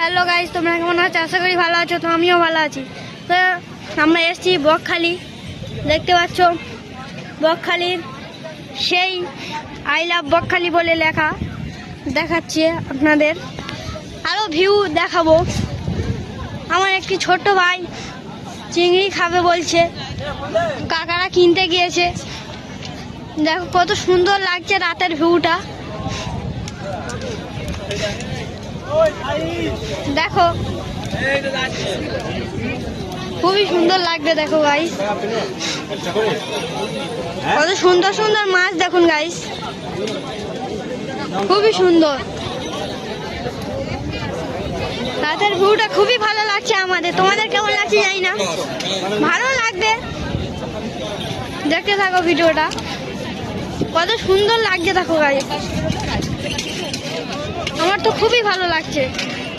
Hello guys, তোমরা কেমন আছো? আশা করি ভালো আছো। তো আমিও ভালো আছি। তো আমরা এসেছি বকখালি, দেখতে পাচ্ছ বকখালির সেই আই লাভ বকখালি বলে লেখা দেখাচ্ছে আপনাদের। আরও ভিউ দেখাবো। আমার একটি ছোট্ট ভাই চিংড়ি খাবে বলছে, কাকারা কিনতে গিয়েছে। দেখো কত সুন্দর লাগছে রাতের ভিউটা, দেখো খুবই সুন্দর লাগবে। দেখো গাইস কত সুন্দর সুন্দর মাছ, দেখুন গাইস খুবই সুন্দর। রাতের ভিউটা খুবই ভালো লাগছে আমাদের। তোমাদের কেমন লাগছে জানি না, ভালো লাগবে। দেখতে থাকো ভিডিওটা, কত সুন্দর লাগছে দেখো গাইস। আমার তো খুবই ভালো লাগছে।